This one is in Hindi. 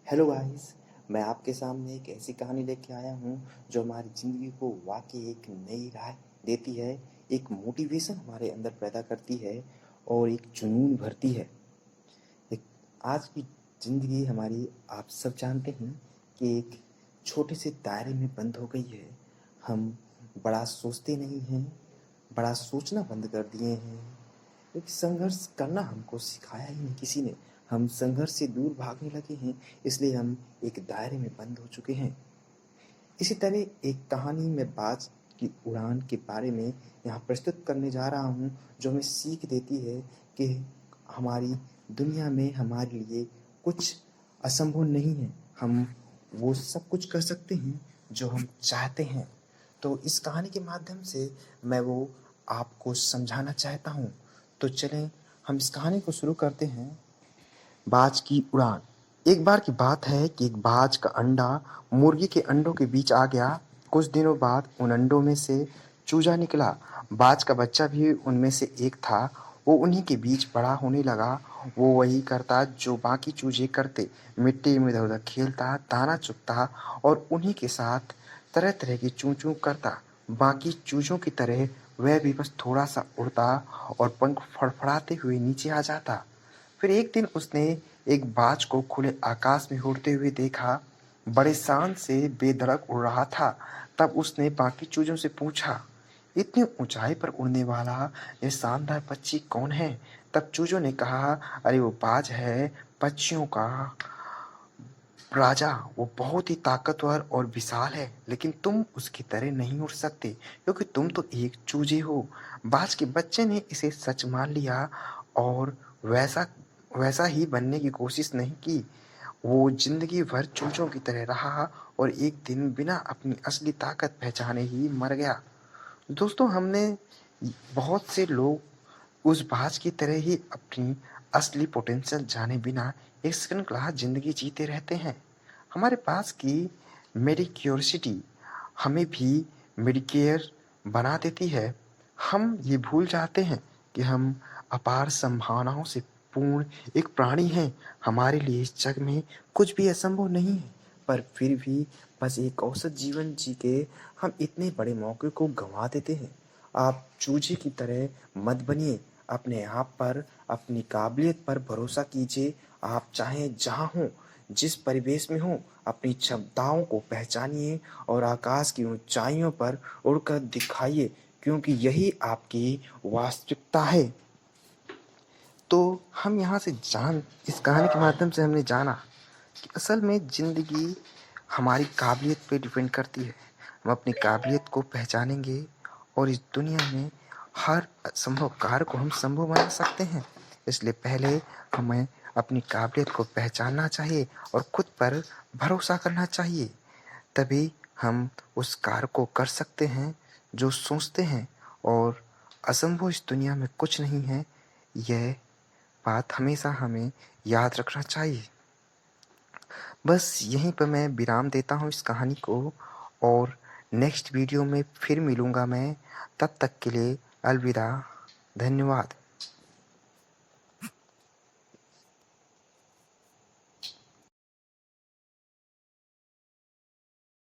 Hello guys. मैं आपके सामने एक ऐसी कहानी लेके आया हूँ जो हमारी ज़िंदगी को वाकई एक नई राह देती है, एक मोटिवेशन हमारे अंदर पैदा करती है और एक जुनून भरती है। एक आज की ज़िंदगी हमारी आप सब जानते हैं कि एक छोटे से दायरे में बंद हो गई है। हम बड़ा सोचते नहीं हैं, बड़ा सोचना बंद कर दिए हैं। एक संघर्ष करना हमको सिखाया ही नहीं किसी ने। हम संघर्ष से दूर भागने लगे हैं, इसलिए हम एक दायरे में बंद हो चुके हैं। इसी तरह एक कहानी में बाज की उड़ान के बारे में यहाँ प्रस्तुत करने जा रहा हूँ, जो हमें सीख देती है कि हमारी दुनिया में हमारे लिए कुछ असंभव नहीं है। हम वो सब कुछ कर सकते हैं जो हम चाहते हैं। तो इस कहानी के माध्यम से मैं वो आपको समझाना चाहता हूँ। तो चलें हम इस कहानी को शुरू करते हैं। बाज की उड़ान। एक बार की बात है कि एक बाज का अंडा मुर्गी के अंडों के बीच आ गया। कुछ दिनों बाद उन अंडों में से चूजा निकला। बाज का बच्चा भी उनमें से एक था। वो उन्हीं के बीच बड़ा होने लगा। वो वही करता जो बाकी चूजे करते, मिट्टी में इधर उधर खेलता, दाना चुगता और उन्हीं के साथ तरह तरह की चूं चूं करता। बाकी चूजों की तरह वह भी बस थोड़ा सा उड़ता और पंख फड़फड़ाते हुए नीचे आ जाता। फिर एक दिन उसने एक बाज को खुले आकाश में उड़ते हुए देखा। बड़े शान से बेधड़क उड़ रहा था। तब उसने बाकी चूजों से पूछा, इतनी ऊंचाई पर उड़ने वाला यह शानदार पक्षी कौन है? तब चूजों ने कहा, अरे वो बाज है, पक्षियों का राजा। वो बहुत ही ताकतवर और विशाल है, लेकिन तुम उसकी तरह नहीं उड़ सकते क्योंकि तुम तो एक चूजे हो। बाज के बच्चे ने इसे सच मान लिया और वैसा वैसा ही बनने की कोशिश नहीं की। वो जिंदगी भर चूजों की तरह रहा और एक दिन बिना अपनी असली ताकत पहचाने ही मर गया। दोस्तों, हमने बहुत से लोग उस बाज की तरह ही अपनी असली पोटेंशियल जाने बिना एक सेकंड क्लास जिंदगी जीते रहते हैं। हमारे पास की मेरी क्यूरियोसिटी हमें भी मेडिकेयर बना देती है। हम ये भूल जाते हैं कि हम अपार संभावनाओं से पूर्ण एक प्राणी हैं। हमारे लिए इस जग में कुछ भी असंभव नहीं है, पर फिर भी बस एक औसत जीवन जी के हम इतने बड़े मौके को गंवा देते हैं। आप चूजे की तरह मत बनिए। अपने आप पर, अपनी काबिलियत पर भरोसा कीजिए। आप चाहे जहाँ हों, जिस परिवेश में हों, अपनी क्षमताओं को पहचानिए और आकाश की ऊंचाइयों पर उड़कर दिखाइए, क्योंकि यही आपकी वास्तविकता है। तो हम यहाँ से इस कहानी के माध्यम से हमने जाना कि असल में ज़िंदगी हमारी काबिलियत पे डिपेंड करती है। हम अपनी काबिलियत को पहचानेंगे और इस दुनिया में हर असंभव कार्य को हम संभव बना सकते हैं। इसलिए पहले हमें अपनी काबिलियत को पहचानना चाहिए और खुद पर भरोसा करना चाहिए। तभी हम उस कार्य को कर सकते हैं जो सोचते हैं। और असंभव इस दुनिया में कुछ नहीं है, यह बात हमेशा हमें याद रखना चाहिए। बस यहीं पर मैं विराम देता हूँ इस कहानी को और नेक्स्ट वीडियो में फिर मिलूँगा मैं। तब तक के लिए अलविदा। धन्यवाद।